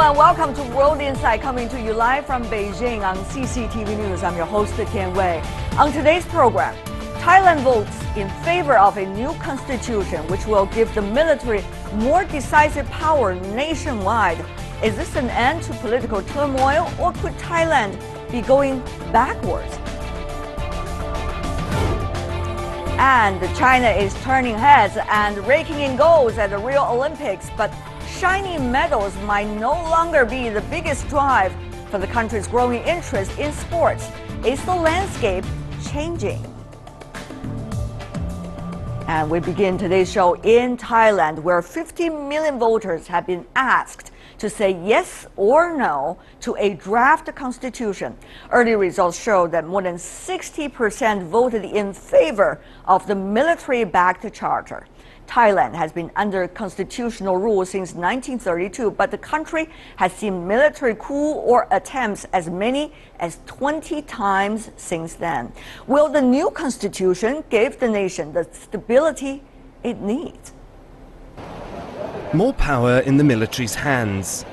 and welcome to World Insight, coming to you live from Beijing on CCTV News. I'm your host, Tian Wei. On today's program, Thailand votes in favor of a new constitution which will give the military more decisive power nationwide. Is this an end to political turmoil, or could Thailand be going backwards? And China is turning heads and raking in golds at the Rio Olympics, but shiny medals might no longer be the biggest drive for the country's growing interest in sports. Is the landscape changing? And we begin today's show in Thailand, where 50 million voters have been asked to say yes or no to a draft constitution. Early results show that more than 60% voted in favor of the military-backed charter. Thailand has been under constitutional rule since 1932, but the country has seen military coup or attempts as many as 20 times since then. Will the new constitution give the nation the stability it needs? More power in the military's hands.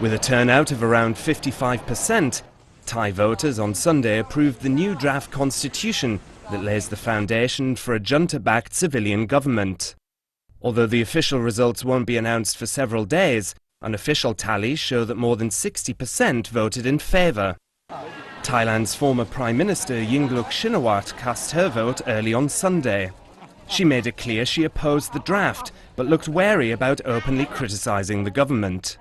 With a turnout of around 55%, Thai voters on Sunday approved the new draft constitution that lays the foundation for a junta-backed civilian government. Although the official results won't be announced for several days, unofficial tallies show that more than 60% voted in favour. Thailand's former Prime Minister Yingluck Shinawatra cast her vote early on Sunday. She made it clear she opposed the draft, but looked wary about openly criticising the government.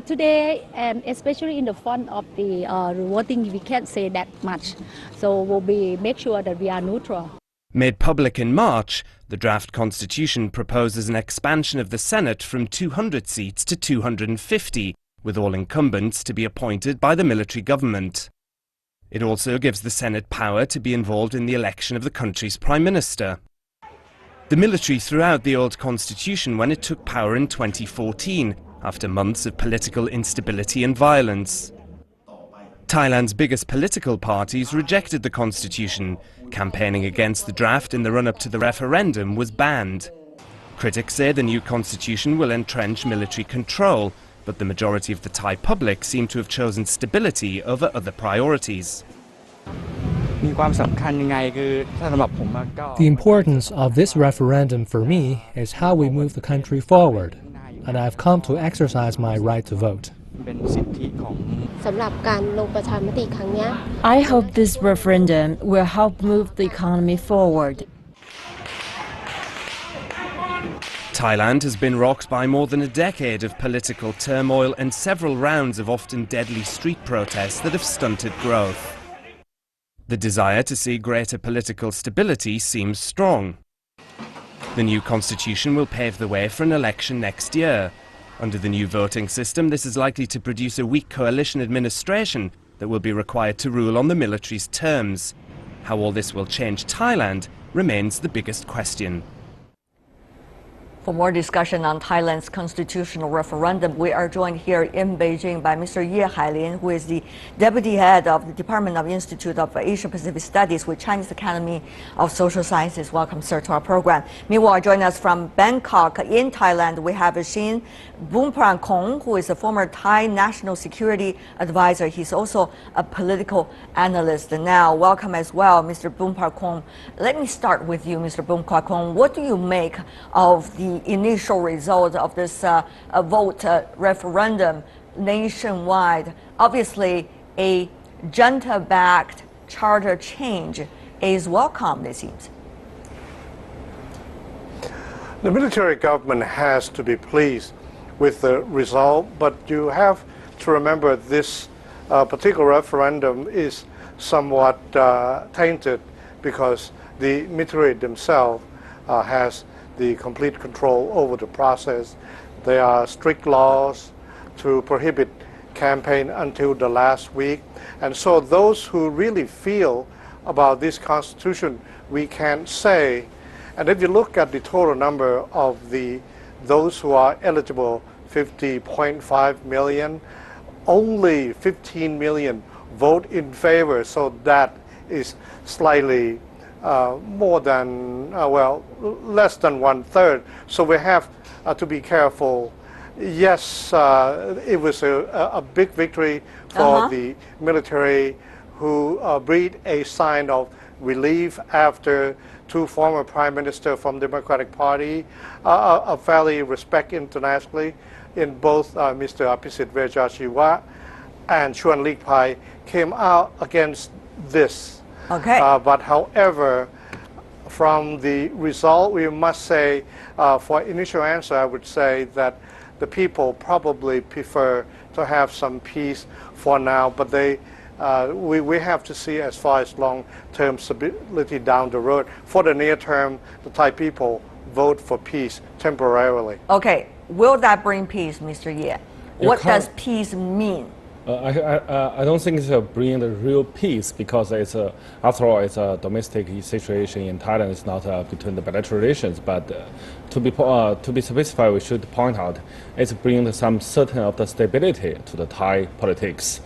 Today, and especially in the front of the voting, we can't say that much. So we'll make sure that we are neutral. Made public in March, the draft constitution proposes an expansion of the Senate from 200 seats to 250, with all incumbents to be appointed by the military government. It also gives the Senate power to be involved in the election of the country's prime minister. The military threw out the old constitution when it took power in 2014, after months of political instability and violence. Thailand's biggest political parties rejected the constitution. Campaigning against the draft in the run-up to the referendum was banned. Critics say the new constitution will entrench military control, but the majority of the Thai public seem to have chosen stability over other priorities. The importance of this referendum for me is how we move the country forward, and I've come to exercise my right to vote. I hope this referendum will help move the economy forward. Thailand has been rocked by more than a decade of political turmoil and several rounds of often deadly street protests that have stunted growth. The desire to see greater political stability seems strong. The new constitution will pave the way for an election next year. Under the new voting system, this is likely to produce a weak coalition administration that will be required to rule on the military's terms. How all this will change Thailand remains the biggest question. For more discussion on Thailand's constitutional referendum, we are joined here in Beijing by Mr. Ye Hailin, who is the Deputy Head of the Department of Institute of Asia-Pacific Studies with Chinese Academy of Social Sciences. Welcome, sir, to our program. Meanwhile, joining us from Bangkok in Thailand, we have Shin Bumprakong, who is a former Thai National Security Advisor. He's also a political analyst now. Welcome as well, Mr. Bumprakong. Let me start with you, Mr. Bumprakong. What do you make of the initial result of this referendum nationwide? Obviously, a junta-backed charter change is welcome, it seems. The military government has to be pleased with the result, but you have to remember this particular referendum is somewhat tainted because the military themselves has the complete control over the process. There are strict laws to prohibit campaign until the last week. And so those who really feel about this constitution, we can't say. And if you look at the total number of those who are eligible, 50.5 million, only 15 million vote in favor. So that is slightly more than, less than 1/3. So we have to be careful Yes, it was a big victory for the military, who breathed a sign of relief after two former prime ministers from the Democratic Party, a fairly respect internationally in both Mr. Apisit Vejjajiwa and Chuan Lik Pai came out against this. Okay. But however, from the result, we must say, for initial answer, I would say that the people probably prefer to have some peace for now, but we have to see as far as long-term stability down the road. For the near term, the Thai people vote for peace temporarily. Okay, will that bring peace, Mr. Ye? What does peace mean? I don't think it's bringing the real peace, because after all, it's a domestic situation in Thailand. It's not between the bilateral relations. But to be specified, we should point out it's bringing some certain of the stability to the Thai politics.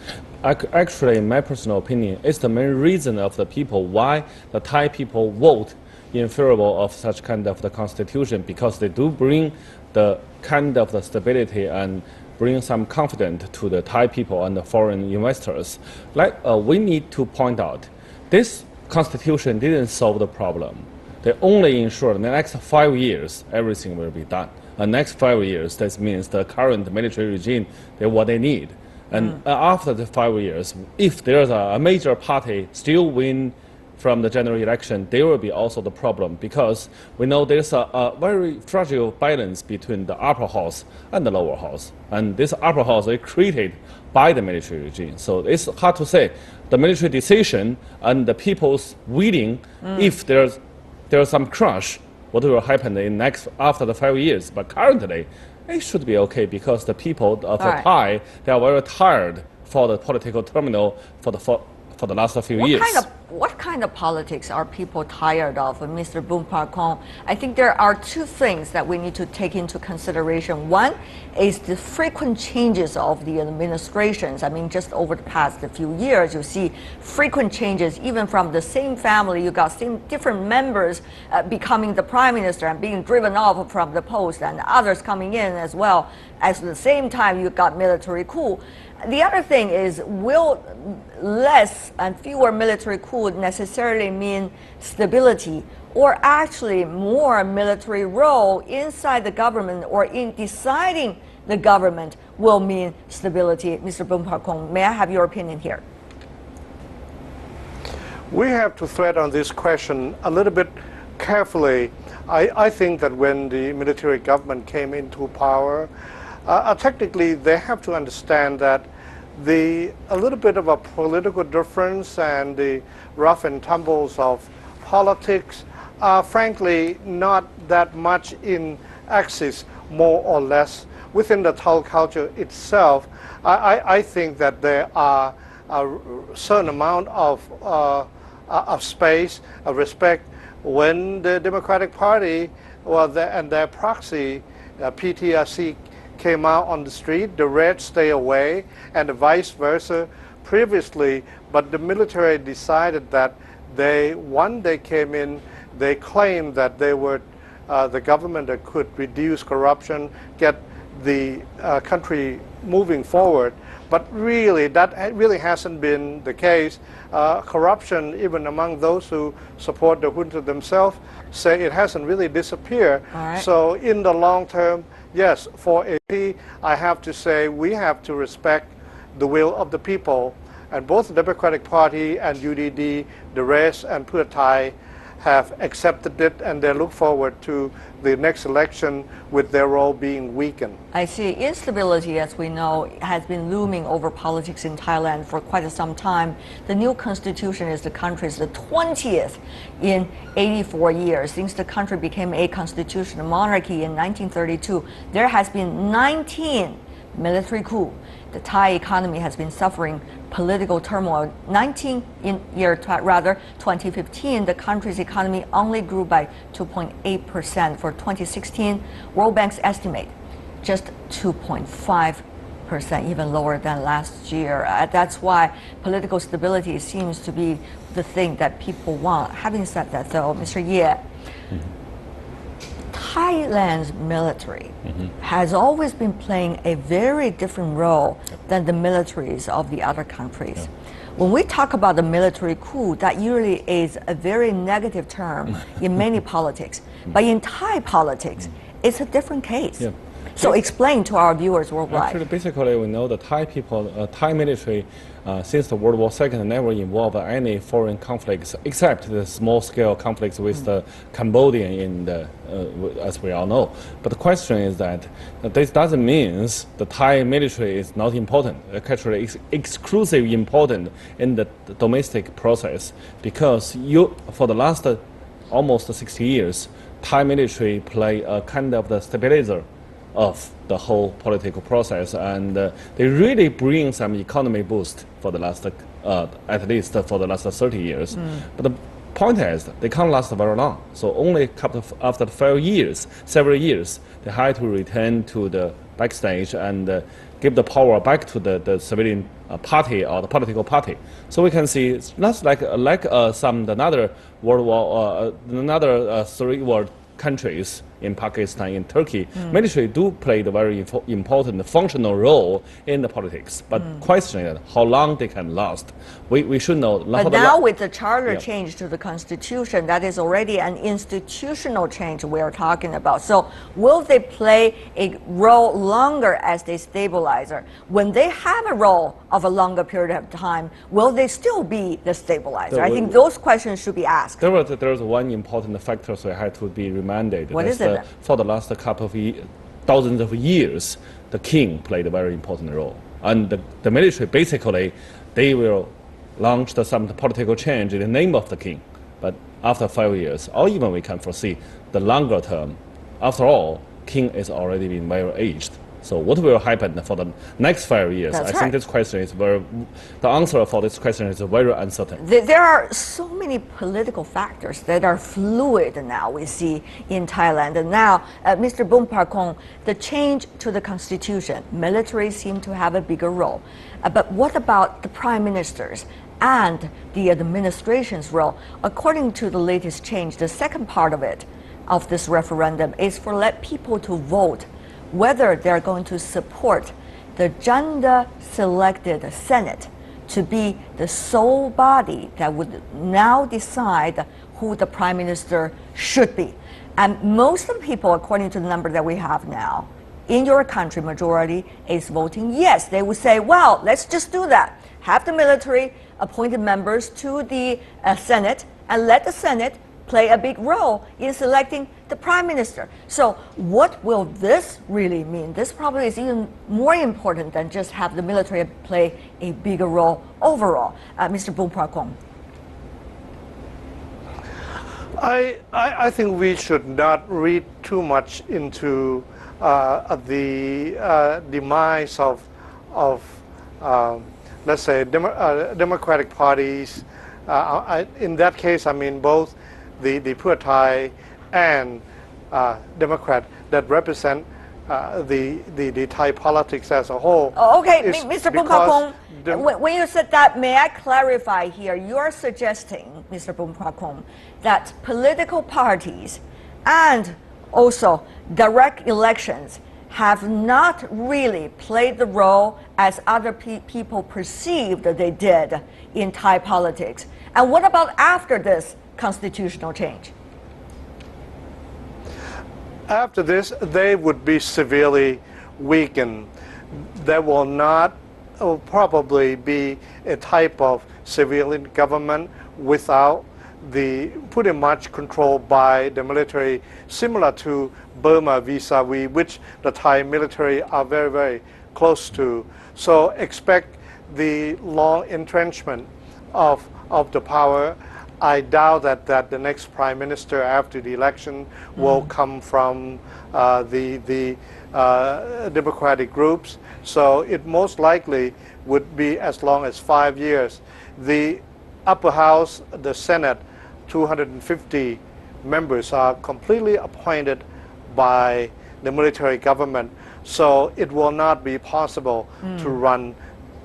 Actually, in my personal opinion, it's the main reason of the people why the Thai people vote in favor of such kind of the constitution, because they do bring the kind of the stability and bring some confidence to the Thai people and the foreign investors. Like we need to point out, this constitution didn't solve the problem. They only ensure in the next 5 years everything will be done. The next 5 years, that means the current military regime, they're what they need. And after the 5 years, if there's a major party still win from the general election, there will be also the problem, because we know there's a very fragile balance between the upper house and the lower house. And this upper house is created by the military regime. So it's hard to say the military decision and the people's willing, if there's some crash, what will happen after the 5 years. But currently, it should be okay, because the people of the Thai, they are very tired for the political turmoil for the last few years. What kind of politics are people tired of, Mr. Boonprakong? I think there are two things that we need to take into consideration. One is the frequent changes of the administrations. I mean, just over the past few years, you see frequent changes, even from the same family. You got different members becoming the prime minister and being driven off from the post, and others coming in as well. At the same time, you got military coup. The other thing is, will less and fewer military coups necessarily mean stability, or actually more military role inside the government or in deciding the government will mean stability? Mr. Boonprakong, may I have your opinion here? We have to thread on this question a little bit carefully. I think that when the military government came into power, technically they have to understand that a little bit of a political difference and the rough and tumbles of politics are frankly not that much in axis, more or less. Within the Thai culture itself, I think that there are a certain amount of space, of respect, when the Democratic Party and their proxy, PTRC, came out on the street, the Reds stay away, and the vice versa previously. But the military decided that once they came in, they claimed that they were the government that could reduce corruption, get the country moving forward. But really, that really hasn't been the case. Corruption, even among those who support the junta themselves, say it hasn't really disappeared. So in the long term, yes, for AP, I have to say we have to respect the will of the people. And both the Democratic Party and UDD, the rest, and Pheu Thai have accepted it, and they look forward to the next election with their role being weakened. I see. Instability, as we know, has been looming over politics in Thailand for quite some time. The new constitution is the country's the 20th in 84 years. Since the country became a constitutional monarchy in 1932, there has been 19 military coups. The Thai economy has been suffering political turmoil. 2015, the country's economy only grew by 2.8%. For 2016, World Bank's estimate just 2.5%, even lower than last year. That's why political stability seems to be the thing that people want. Having said that, though, Mr. Ye, Thailand's military has always been playing a very different role than the militaries of the other countries. When we talk about the military coup, that usually is a very negative term in many politics. But in Thai politics, it's a different case. So explain to our viewers worldwide. Actually, basically, we know the Thai people, Thai military, since the World War II, never involved any foreign conflicts except the small-scale conflicts with the Cambodian, in the, as we all know. But the question is that this doesn't mean the Thai military is not important. Actually, it's exclusively important in the domestic process because for the last almost 60 years, Thai military play a kind of the stabilizer of the whole political process, and they really bring some economy boost for the last, at least for the last 30 years. But the point is, they can't last very long. So only after several years, they had to return to the backstage and give the power back to the civilian party or the political party. So we can see it's not like another World War, another three world countries in Pakistan, in Turkey, military do play the very important functional role in the politics. But question is how long they can last. We should know. But now with the charter change to the constitution, that is already an institutional change we are talking about. So will they play a role longer as a stabilizer? When they have a role of a longer period of time, will they still be the stabilizer? I think those questions should be asked. There was one important factor so I had to be reminded. What is it? For the last couple of thousands of years, the king played a very important role. And the military, basically, they will launch some political change in the name of the king. But after 5 years, or even we can foresee the longer term, after all, king is already been very aged. So what will happen for the next 5 years? That's I think this question is the answer for this question is very uncertain. There are so many political factors that are fluid now, we see in Thailand. And now, Mr. Boonprakong, the change to the constitution, military seem to have a bigger role. But what about the prime ministers and the administration's role? According to the latest change, the second part of this referendum is for let people to vote whether they're going to support the gender-selected Senate to be the sole body that would now decide who the prime minister should be. And most of the people, according to the number that we have now, in your country, majority is voting yes. They would say, well, let's just do that. Have the military appointed members to the Senate and let the Senate play a big role in selecting the prime minister. So what will this really mean? This probably is even more important than just have the military play a bigger role overall. Mr. Boonprakong. I think we should not read too much into the demise of let's say, democratic parties. In that case, I mean both the Pheu Thai and Democrat that represent the Thai politics as a whole. Oh, okay, Mr. Boonprakong, when you said that, may I clarify here? You are suggesting, Mr. Boonprakong, that political parties and also direct elections have not really played the role as other people perceived that they did in Thai politics. And what about after this constitutional change? After this, they would be severely weakened. There will probably be a type of civilian government without pretty much controlled by the military, similar to Burma vis-a-vis, which the Thai military are very, very close to. So expect the long entrenchment of the power. I doubt that the next prime minister after the election will come from the democratic groups. So it most likely would be as long as 5 years. The upper house, the Senate, 250 members are completely appointed by the military government. So it will not be possible to run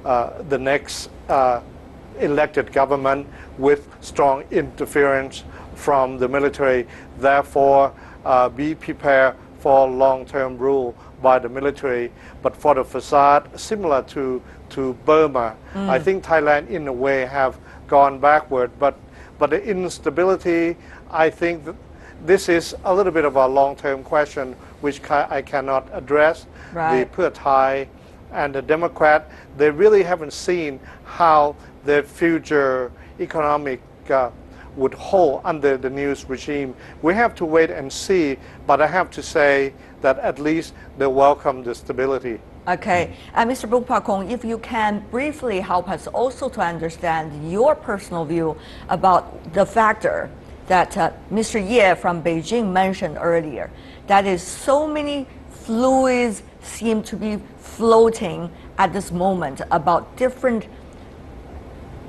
the next elected government with strong interference from the military. Therefore, be prepared for long-term rule by the military. But for the facade, similar to Burma, I think Thailand in a way have gone backward. But the instability, I think that this is a little bit of a long-term question which I cannot address. Right. The Pheu Thai and the Democrat, they really haven't seen how their future economic would hold under the new regime. We have to wait and see, but I have to say that at least they welcome the stability. Okay, and Mr. Bukpakong, if you can briefly help us also to understand your personal view about the factor that Mr. Ye from Beijing mentioned earlier, that is so many fluids seem to be floating at this moment about different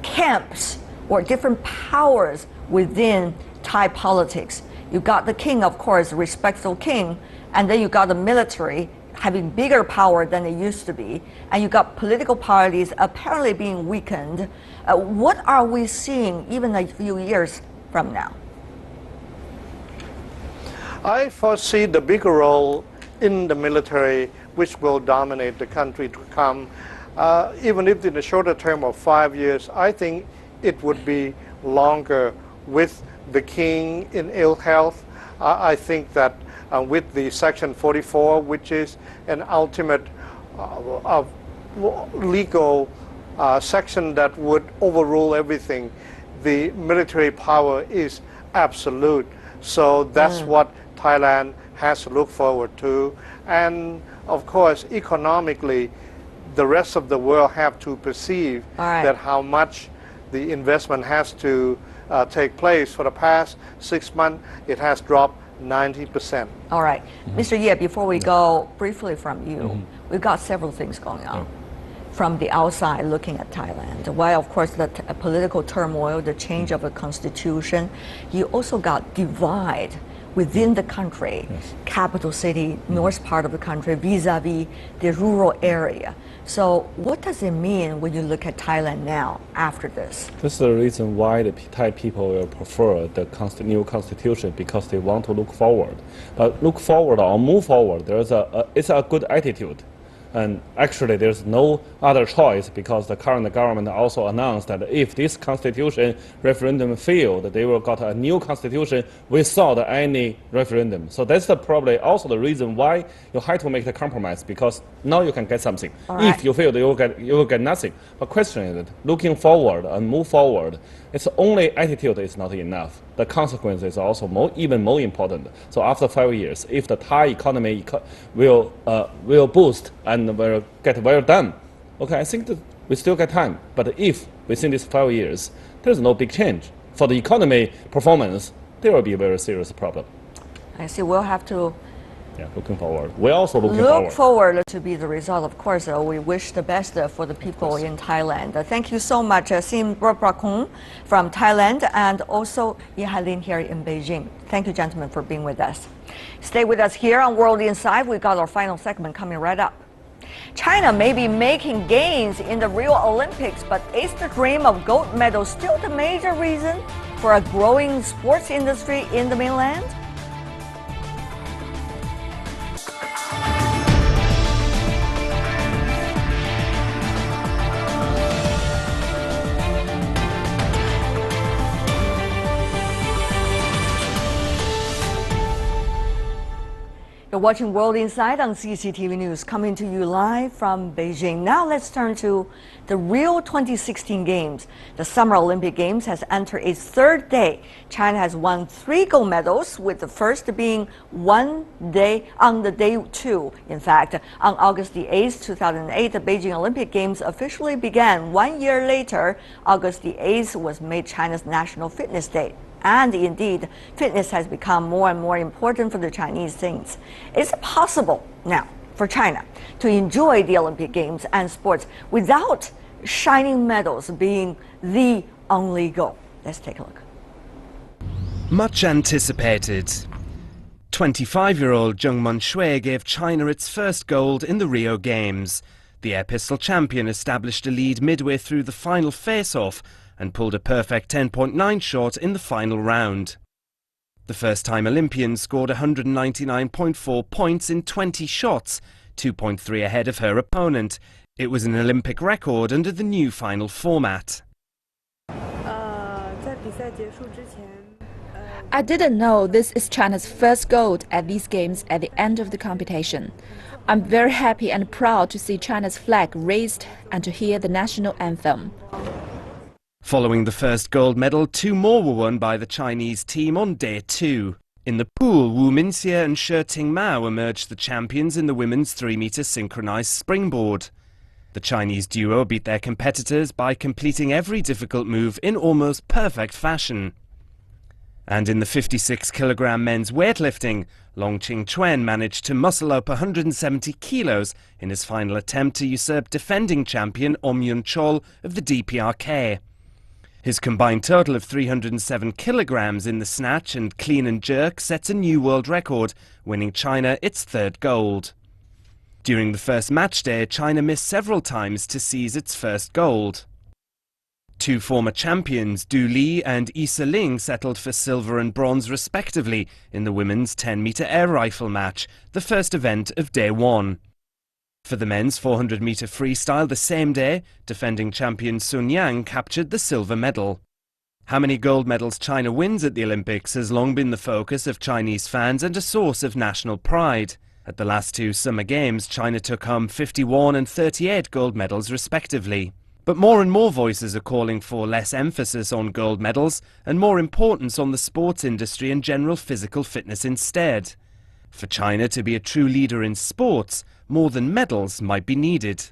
camps or different powers within Thai politics. You got the king, of course, respectful king, and then you got the military having bigger power than it used to be, and you got political parties apparently being weakened. What are we seeing even a few years from now? I foresee the bigger role in the military which will dominate the country to come. Even if in the shorter term of 5 years, I think it would be longer with the king in ill health. I think that with the Section 44, which is an ultimate legal section that would overrule everything, the military power is absolute. So that's what Thailand has to look forward to. And of course, economically, the rest of the world have to perceive that how much the investment has to take place. For the past 6 months, it has dropped 90%. All right. Mr. Ye, before we go briefly from you, we've got several things going on from the outside looking at Thailand. While, of course, the political turmoil, the change of a constitution, you also got divide within the country, capital city, north part of the country, vis-a-vis the rural area. So what does it mean when you look at Thailand now after this? This is the reason why the Thai people will prefer the new constitution, because they want to look forward. But look forward or move forward, it's a good attitude. And actually, there's no other choice, because the current government also announced that if this constitution referendum failed, they will got a new constitution without any referendum. So that's probably also the reason why you have to make the compromise, because now you can get something. If you fail, you will get nothing. But question is that looking forward and move forward, it's only attitude is not enough. The consequence is also even more important. So after 5 years, if the Thai economy will boost and will get well done, okay, I think that we still get time. But if within these 5 years there's no big change for the economy performance, there will be a very serious problem. I see. We'll have to looking forward. We're also looking look forward to be the result. Of course, we wish the best for the people in Thailand. Thank you so much, Sim Brakong from Thailand, and also Ye Hailin here in Beijing. Thank you, gentlemen, for being with us. Stay with us here on World Inside. We've got our final segment coming right up. China may be making gains in the Rio Olympics, but is the dream of gold medals still the major reason for a growing sports industry in the mainland? You're watching World Inside on CCTV News, coming to you live from Beijing. Now let's turn to the Rio 2016 Games. The Summer Olympic Games has entered its third day. China has won 3 gold medals, with the first being on the day 2. In fact, on August the 8th, 2008, the Beijing Olympic Games officially began. 1 year later, August the 8th was made China's National Fitness Day. And indeed, fitness has become more and more important for the Chinese saints. Is it possible now for China to enjoy the Olympic Games and sports without shining medals being the only goal? Let's take a look. Much anticipated. 25-year-old Zheng Menshui gave China its first gold in the Rio Games. The air pistol champion established a lead midway through the final face-off and pulled a perfect 10.9 shot in the final round. The first-time Olympian scored 199.4 points in 20 shots, 2.3 ahead of her opponent. It was an Olympic record under the new final format. I didn't know this is China's first gold at these games at the end of the competition. I'm very happy and proud to see China's flag raised and to hear the national anthem. Following the first gold medal, 2 more were won by the Chinese team on day 2. In the pool, Wu Minxie and She Tingmao emerged the champions in the women's 3-meter synchronized springboard. The Chinese duo beat their competitors by completing every difficult move in almost perfect fashion. And in the 56-kilogram men's weightlifting, Long Qing-chuen managed to muscle up 170 kilos in his final attempt to usurp defending champion Om Yun-chol of the DPRK. His combined total of 307 kilograms in the snatch and clean and jerk sets a new world record, winning China its 3rd gold. During the first match day, China missed several times to seize its first gold. 2 former champions, Du Li and Isa Ling, settled for silver and bronze respectively in the women's 10-meter air rifle match, the first event of day 1. For the men's 400-meter freestyle the same day, defending champion Sun Yang captured the silver medal. How many gold medals China wins at the Olympics has long been the focus of Chinese fans and a source of national pride. At the last 2 Summer Games, China took home 51 and 38 gold medals respectively. But more and more voices are calling for less emphasis on gold medals and more importance on the sports industry and general physical fitness instead. For China to be a true leader in sports, more than medals might be needed.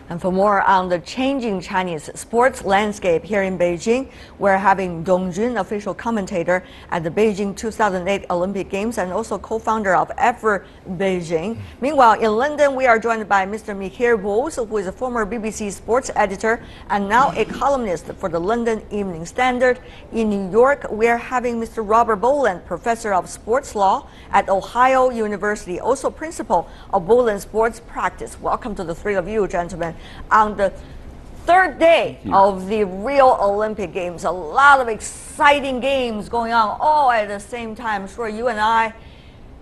And for more on the changing Chinese sports landscape here in Beijing, we're having Dong Jun, official commentator at the Beijing 2008 Olympic Games and also co-founder of Ever Beijing. Meanwhile, in London, we are joined by Mr. Mikhail Bose, who is a former BBC sports editor and now a columnist for the London Evening Standard. In New York, we are having Mr. Robert Boland, professor of sports law at Ohio University, also principal of Boland Sports Practice. Welcome to the 3 of you, gentlemen. On the 3rd day of the Rio Olympic Games, a lot of exciting games going on all at the same time. I'm sure you and I,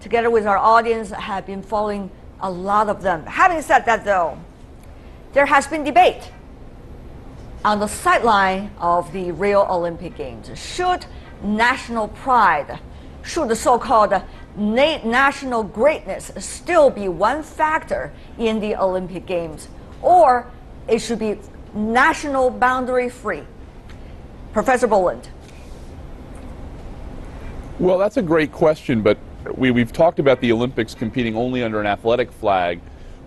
together with our audience, have been following a lot of them. Having said that, though, there has been debate on the sideline of the Rio Olympic Games. Should national pride, should the so-called national greatness still be one factor in the Olympic Games? Or it should be national boundary free? Professor Boland. Well, that's a great question, but we've talked about the Olympics competing only under an athletic flag,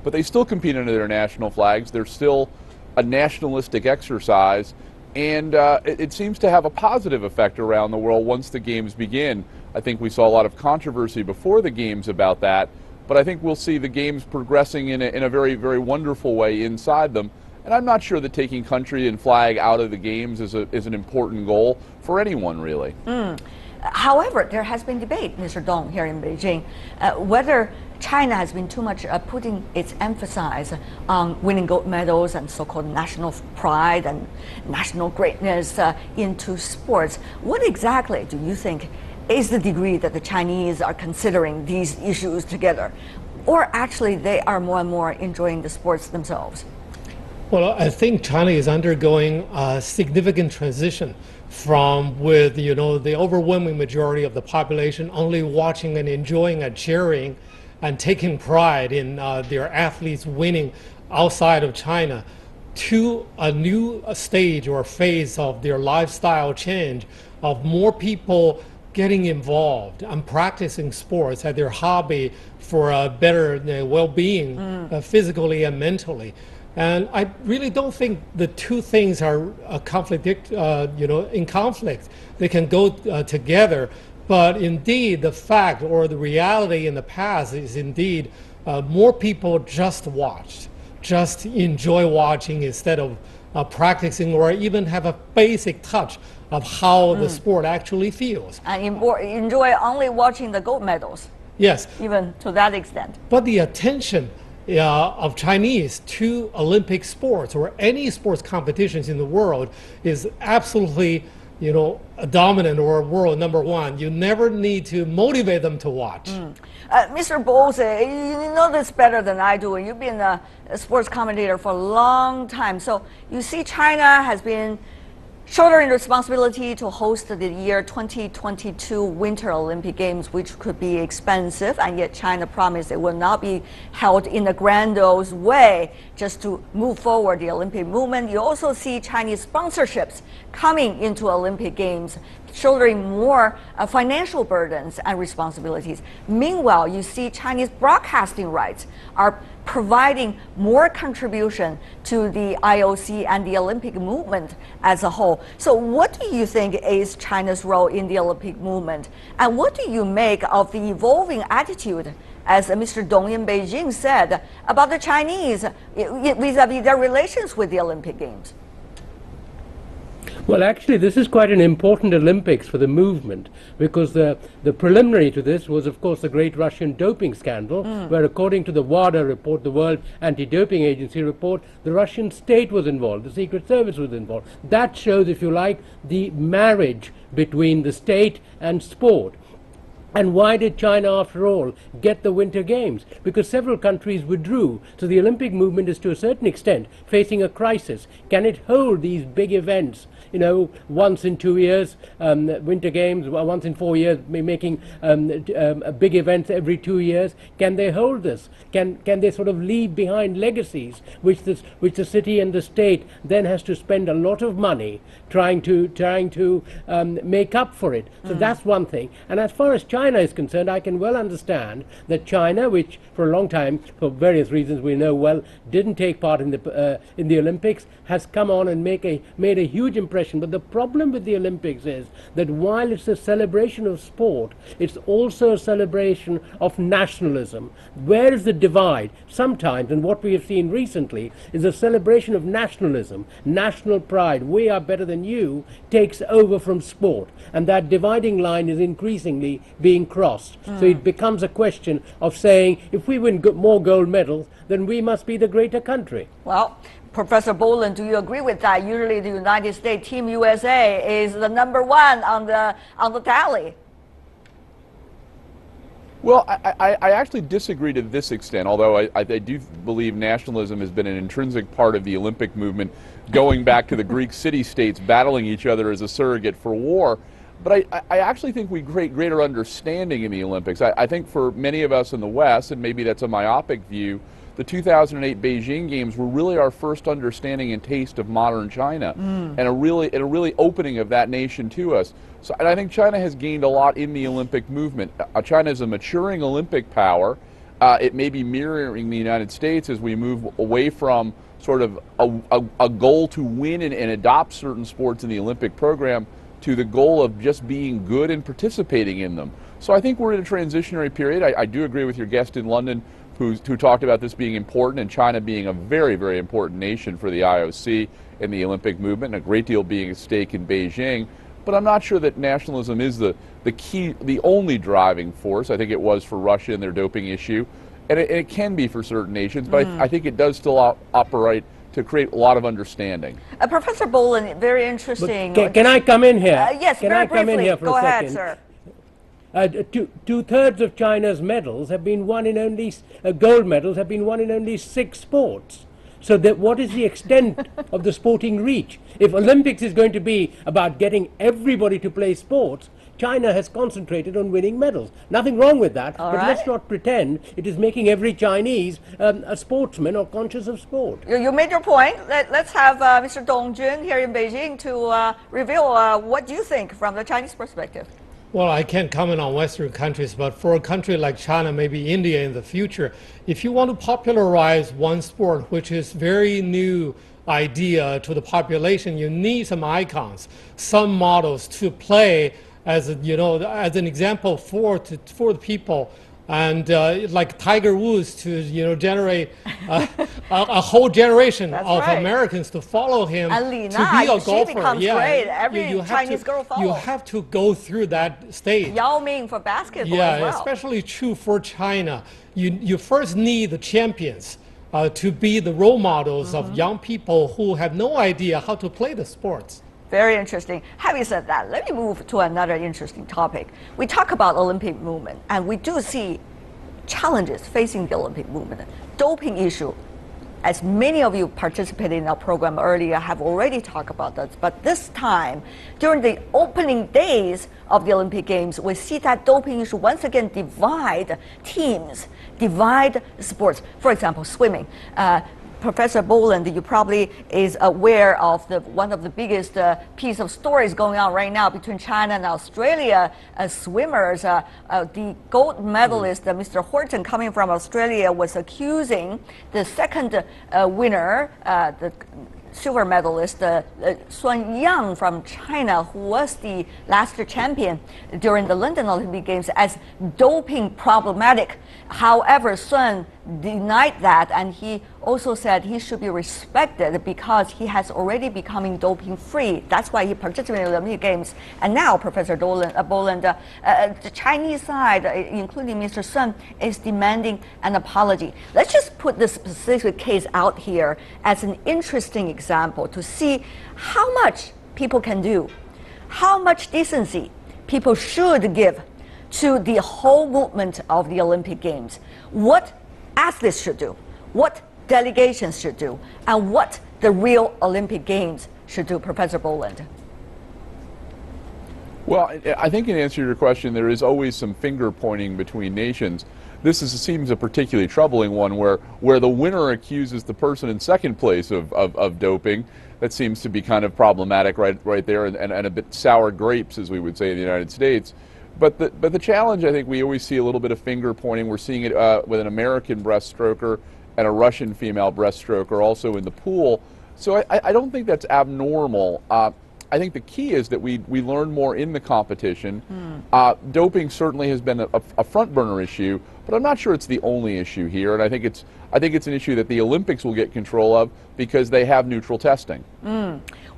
but they still compete under their national flags. They're still a nationalistic exercise, and it seems to have a positive effect around the world once the games begin. I think we saw a lot of controversy before the games about that, but I think we'll see the games progressing in a very, very wonderful way inside them. And I'm not sure that taking country and flag out of the games is an important goal for anyone, really. However, there has been debate, Mr. Dong, here in Beijing, whether China has been too much putting its emphasis on winning gold medals and so-called national pride and national greatness into sports. What exactly do you think is the degree that the Chinese are considering these issues together? Or actually they are more and more enjoying the sports themselves? Well, I think China is undergoing a significant transition from with, the overwhelming majority of the population only watching and enjoying and cheering and taking pride in their athletes winning outside of China, to a new stage or phase of their lifestyle change, of more people getting involved and practicing sports as their hobby for a better well-being, physically and mentally. And I really don't think the two things are in conflict. They can go together. But indeed, the fact or the reality in the past is indeed more people just watched, just enjoy watching instead of practicing or even have a basic touch of how the sport actually feels. And enjoy only watching the gold medals. Yes. Even to that extent. But the attention of Chinese to Olympic sports or any sports competitions in the world is absolutely dominant or world number one, you never need to motivate them to watch. Mr. Bowles, you know this better than I do. You've been a sports commentator for a long time. So you see China has been shouldering responsibility to host the year 2022 Winter Olympic Games, which could be expensive, and yet China promised it will not be held in a grandiose way just to move forward the Olympic movement. You also see Chinese sponsorships coming into Olympic Games, shouldering more financial burdens and responsibilities. Meanwhile, you see Chinese broadcasting rights are providing more contribution to the IOC and the Olympic movement as a whole. So what do you think is China's role in the Olympic movement? And what do you make of the evolving attitude, as Mr. Dong in Beijing said, about the Chinese vis-a-vis their relations with the Olympic Games? Well, actually, this is quite an important Olympics for the movement, because the preliminary to this was, of course, the great Russian doping scandal, where, according to the WADA report, the World Anti-Doping Agency report, the Russian state was involved, the Secret Service was involved. That shows, if you like, the marriage between the state and sport. And why did China, after all, get the Winter Games? Because several countries withdrew. So the Olympic movement is, to a certain extent, facing a crisis. Can it hold these big events? Once in 2 years, Winter Games, once in 4 years, making big events every 2 years. Can they hold this? Can they sort of leave behind legacies, which the city and the state then has to spend a lot of money trying to make up for it? So that's one thing. And as far as China is concerned, I can well understand that China, which for a long time, for various reasons we know well, didn't take part in the Olympics, has come on and made a huge impression. But the problem with the Olympics is that while it's a celebration of sport, it's also a celebration of nationalism. Where is the divide? Sometimes, and what we have seen recently, is a celebration of nationalism, national pride. We are better than you takes over from sport, and that dividing line is increasingly being crossed. So it becomes a question of saying, if we win more gold medals, then we must be the greater country. Well, Professor Boland, do you agree with that? Usually the United States, Team USA, is the #1 on the tally. Well, I actually disagree to this extent, although I do believe nationalism has been an intrinsic part of the Olympic movement, going back to the Greek city-states battling each other as a surrogate for war. But I actually think we create greater understanding in the Olympics. I think for many of us in the West, and maybe that's a myopic view, the 2008 Beijing Games were really our first understanding and taste of modern China, and a really opening of that nation to us. So, and I think China has gained a lot in the Olympic movement. China is a maturing Olympic power. It may be mirroring the United States as we move away from sort of a goal to win and adopt certain sports in the Olympic program to the goal of just being good and participating in them. So I think we're in a transitionary period. I do agree with your guest in London who talked about this being important, and China being a very, very important nation for the IOC and the Olympic movement, and a great deal being at stake in Beijing. But I'm not sure that nationalism is the only driving force. I think it was for Russia and their doping issue, and it can be for certain nations, but I think it does still operate to create a lot understanding. Professor Boland, very interesting. Can I come in here? Yes, can very I come briefly. in here for Go a ahead, second? sir. Two-thirds of China's medals have been won in only gold medals have been won in only 6 sports. So what is the extent of the sporting reach? If Olympics is going to be about getting everybody to play sports, China has concentrated on winning medals. Nothing wrong with that, but let's not pretend it is making every Chinese a sportsman or conscious of sport. You made your point. Let's have Mr. Dong Jun here in Beijing to reveal what you think from the Chinese perspective. Well, I can't comment on Western countries, but for a country like China, maybe India in the future, if you want to popularize one sport, which is very new idea to the population, you need some icons, some models to play as as an example for the people, and like Tiger Woods to generate a whole generation of Americans to follow him, and Lina, to be a golfer. She becomes great. Every Chinese girl follows. You have to go through that stage. Yao Ming for basketball as well. Especially true for China. You first need the champions to be the role models of young people who have no idea how to play the sports. Very interesting. Having said that, let me move to another interesting topic. We talk about Olympic movement, and we do see challenges facing the Olympic movement. Doping issue, as many of you participated in our program earlier have already talked about that, but this time, during the opening days of the Olympic Games, we see that doping issue once again divide teams, divide sports. For example, swimming. Professor Boland, you probably is aware of one of the biggest piece of stories going on right now between China and Australia swimmers. The gold medalist, Mr. Horton, coming from Australia, was accusing the second winner, the silver medalist Sun Yang from China, who was the last champion during the London Olympic Games, as doping problematic. However, Sun denied that, and he also said he should be respected because he has already becoming doping free. That's why he participated in the Olympic Games. And now, Professor Boland, the Chinese side, including Mr. Sun, is demanding an apology. Let's just put this specific case out here as an interesting example to see how much people can do, how much decency people should give to the whole movement of the Olympic Games. What athletes should do, what delegations should do, and what the real Olympic Games should do, Professor Boland. Well, I think in answer to your question, there is always some finger pointing between nations. This seems a particularly troubling one where the winner accuses the person in second place of doping. That seems to be kind of problematic right there, and a bit sour grapes, as we would say in the United States. But the challenge, I think we always see a little bit of finger pointing. We're seeing it with an American breaststroker and a Russian female breaststroker also in the pool. So I don't think that's abnormal. I think the key is that we learn more in the competition. Doping certainly has been a front burner issue, but I'm not sure it's the only issue here. And I think it's an issue that the Olympics will get control of because they have neutral testing.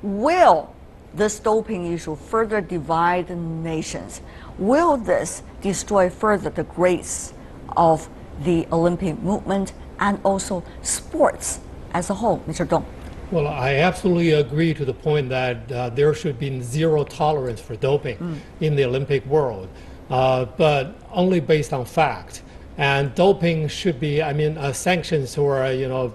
Will this doping issue further divide the nations? Will this destroy further the grace of the Olympic movement and also sports as a whole, Mr. Dong? Well, I absolutely agree to the point that there should be zero tolerance for doping in the Olympic world, but only based on fact. And doping should be, sanctions or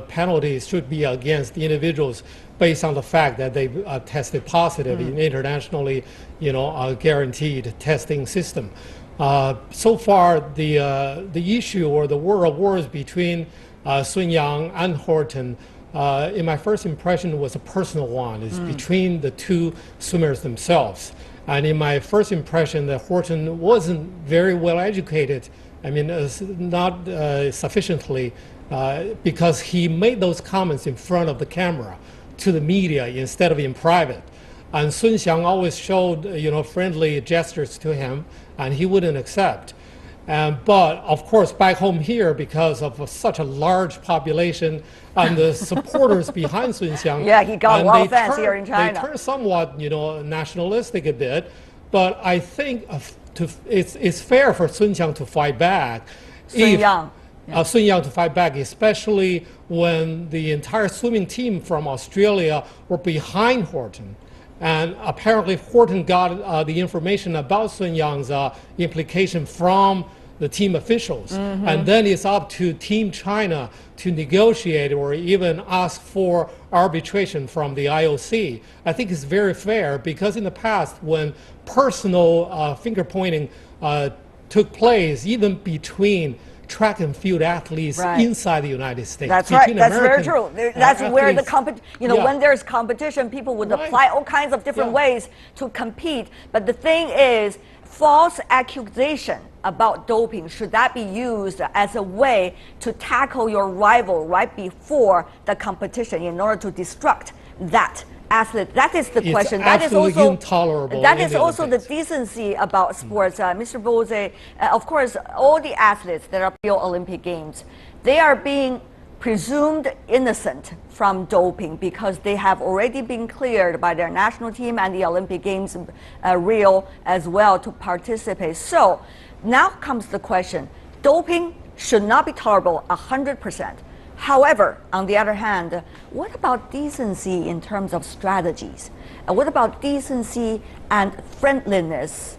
penalties should be against the individuals based on the fact that they tested positive in internationally, guaranteed testing system. So far, the issue or the war of words between Sun Yang and Horton, in my first impression, was a personal one. It's between the two swimmers themselves. And in my first impression, that Horton wasn't very well educated. Not sufficiently, because he made those comments in front of the camera to the media instead of in private. And Sun Xiang always showed, friendly gestures to him, and he wouldn't accept. But of course, back home here, because of such a large population and the supporters behind Sun Xiang, yeah, he got a lot of fans here in China. They turned somewhat, nationalistic a bit. But I think it's fair for Sun Xiang to fight back. Sun Yang to fight back, especially when the entire swimming team from Australia were behind Horton. And apparently Horton got the information about Sun Yang's implication from the team officials. And then it's up to Team China to negotiate or even ask for arbitration from the IOC. I think it's very fair because in the past, when personal finger pointing took place, even between track and field athletes inside the United States. That's right. That's very true. That's where the when there's competition, people would apply all kinds of different ways to compete. But the thing is, false accusation about doping, should that be used as a way to tackle your rival right before the competition in order to destruct that athlete? That is the question. That is also intolerable. That is also the decency about sports. Mr. Bose, of course, all the athletes that are real Olympic Games, they are being presumed innocent from doping because they have already been cleared by their national team and the Olympic Games Rio as well to participate. So now comes the question, doping should not be tolerable 100%. However, on the other hand, what about decency in terms of strategies? What about decency and friendliness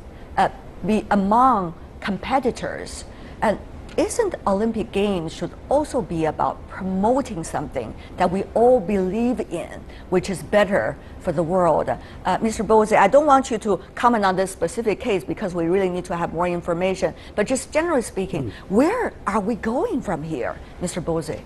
among competitors? And isn't Olympic Games should also be about promoting something that we all believe in, which is better for the world? Mr. Bose, I don't want you to comment on this specific case because we really need to have more information, but just generally speaking, where are we going from here, Mr. Bose?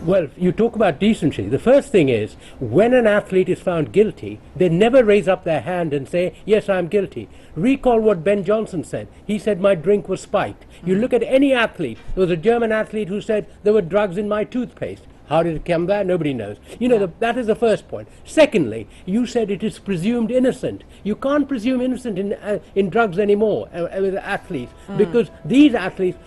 Well, you talk about decency. The first thing is, when an athlete is found guilty, they never raise up their hand and say, yes, I'm guilty. Recall what Ben Johnson said. He said, my drink was spiked. You look at any athlete. There was a German athlete who said, there were drugs in my toothpaste. How did it come there? Nobody knows. You know, that is the first point. Secondly, you said it is presumed innocent. You can't presume innocent in drugs anymore with athletes, because these athletes,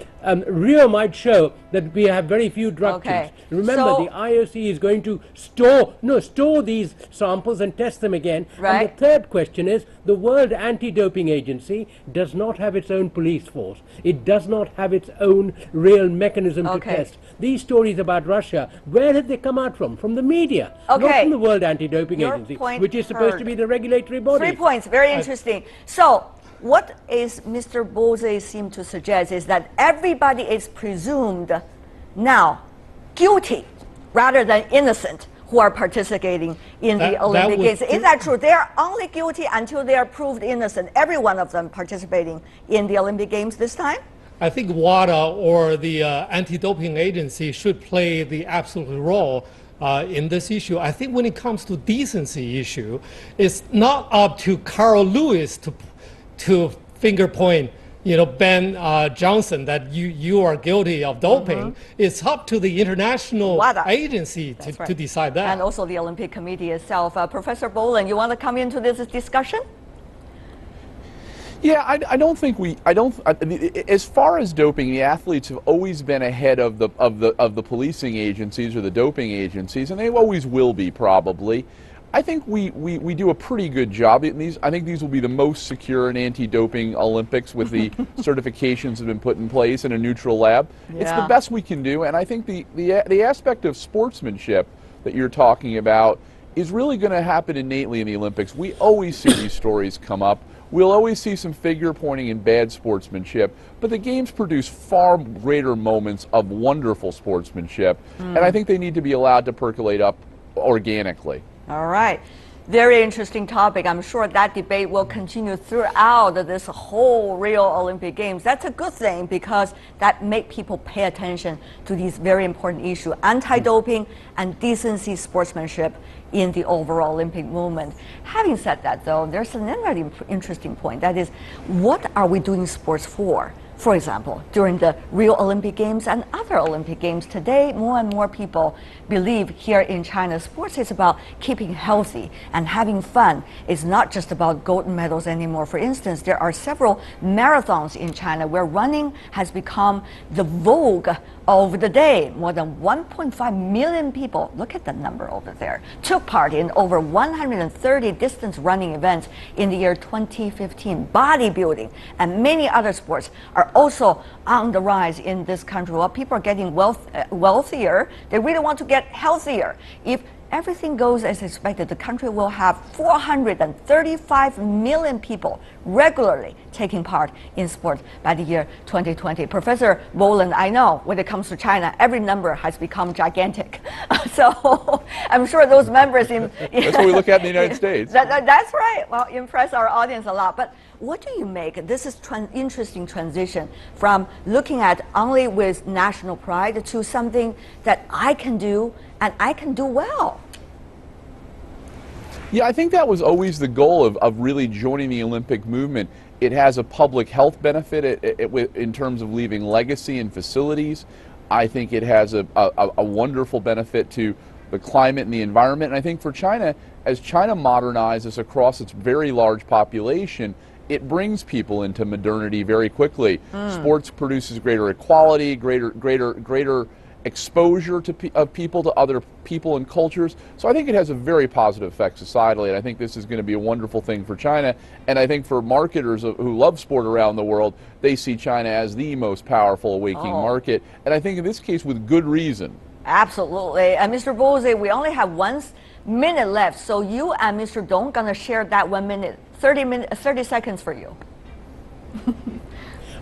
Rio might show that we have very few drug tests. Remember, the IOC is going to store these samples and test them again. Right. And the third question is, the World Anti-Doping Agency does not have its own police force. It does not have its own real mechanism to test. These stories about Russia, where did they come out from? From the media, not from the World Anti-Doping Agency, which is supposed to be the regulatory body. 3 points, very interesting. So, what is Mr. Bose seem to suggest is that everybody is presumed now guilty rather than innocent who are participating in the Olympic Games. Is that true? They are only guilty until they are proved innocent, every one of them participating in the Olympic Games this time? I think WADA or the anti-doping agency should play the absolute role in this issue. I think when it comes to decency issue, it's not up to Carl Lewis to finger point, Ben Johnson, that you are guilty of doping. It's up to the international agency to decide that. And also the Olympic Committee itself. Professor Boland, you want to come into this discussion? Yeah, I don't think as far as doping, the athletes have always been ahead of the policing agencies or the doping agencies, and they always will be probably. I think we do a pretty good job. I think these will be the most secure and anti-doping Olympics with the certifications that have been put in place in a neutral lab. Yeah. It's the best we can do, and I think the aspect of sportsmanship that you're talking about is really going to happen innately in the Olympics. We always see these stories come up. We'll always see some figure pointing and bad sportsmanship, but the games produce far greater moments of wonderful sportsmanship, and I think they need to be allowed to percolate up organically. All right. Very interesting topic. I'm sure that debate will continue throughout this whole Rio Olympic Games. That's a good thing because that makes people pay attention to these very important issues, anti-doping and decency sportsmanship in the overall Olympic movement. Having said that, though, there's another interesting point. That is, what are we doing sports for? For example, during the Rio Olympic Games and other Olympic Games today, more and more people believe here in China, sports is about keeping healthy and having fun. It's not just about gold medals anymore. For instance, there are several marathons in China where running has become the vogue of the day. More than 1.5 million people, look at the number over there, took part in over 130 distance running events in the year 2015. Bodybuilding and many other sports are also on the rise in this country. While people are getting wealthier, they really want to get healthier. If everything goes as expected, the country will have 435 million people regularly taking part in sports by the year 2020. Professor Boland, I know when it comes to China, every number has become gigantic. So I'm sure those members in... That's what we look at in the United States. That's right. Well, impress our audience a lot. But what do you make? This is interesting transition from looking at only with national pride to something that I can do and I can do well. Yeah, I think that was always the goal of really joining the Olympic movement. It has a public health benefit in terms of leaving legacy and facilities. I think it has a wonderful benefit to the climate and the environment. And I think for China, as China modernizes across its very large population, it brings people into modernity very quickly. Sports produces greater equality, greater exposure of people to other people and cultures. So I think it has a very positive effect societally, and I think this is going to be a wonderful thing for China. And I think for marketers who love sport around the world, they see China as the most powerful awakening market, and I think in this case with good reason. Absolutely. And Mr. Bose, we only have 1 minute left, so you and Mr. Dong gonna share that 1 minute, 30 seconds for you.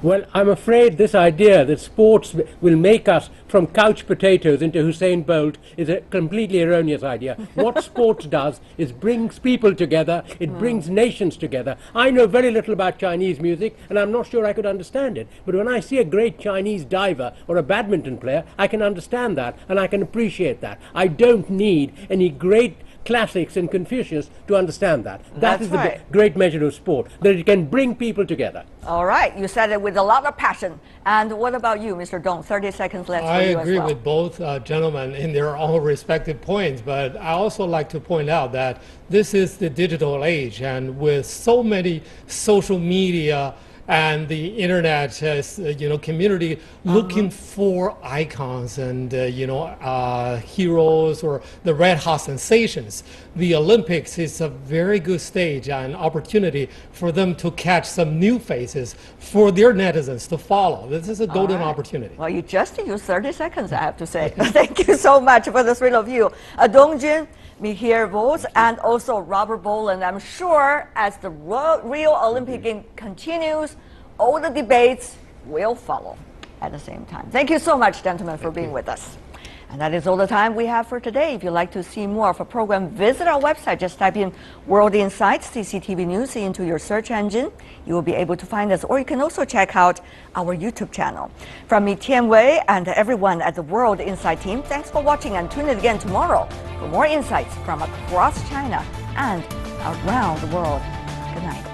Well, I'm afraid this idea that sports will make us from couch potatoes into Usain Bolt is a completely erroneous idea. What sports does is brings people together, it brings nations together. I know very little about Chinese music, and I'm not sure I could understand it. But when I see a great Chinese diver or a badminton player, I can understand that, and I can appreciate that. I don't need any great classics and Confucius to understand that. That is the great measure of sport, that it can bring people together. All right, you said it with a lot of passion. And what about you, Mr. Dong? 30 seconds left for you as well. I agree with both gentlemen in their own respective points, but I also like to point out that this is the digital age, and with so many social media and the internet community looking for icons and heroes or the red hot sensations, the Olympics is a very good stage and opportunity for them to catch some new faces for their netizens to follow. This is a golden opportunity. Well, you just used 30 seconds, I have to say. Thank you so much for the three of you. Dongjun, Mihir Vos, and also Robert Boland. I'm sure as the Rio Olympic game continues, all the debates will follow at the same time. Thank you so much, gentlemen, for being with us. And that is all the time we have for today. If you'd like to see more of a program, visit our website. Just type in World Insights CCTV News into your search engine. You will be able to find us, or you can also check out our YouTube channel. From me, Tian Wei, and everyone at the World Insight team, thanks for watching, and tune in again tomorrow for more insights from across China and around the world. Good night.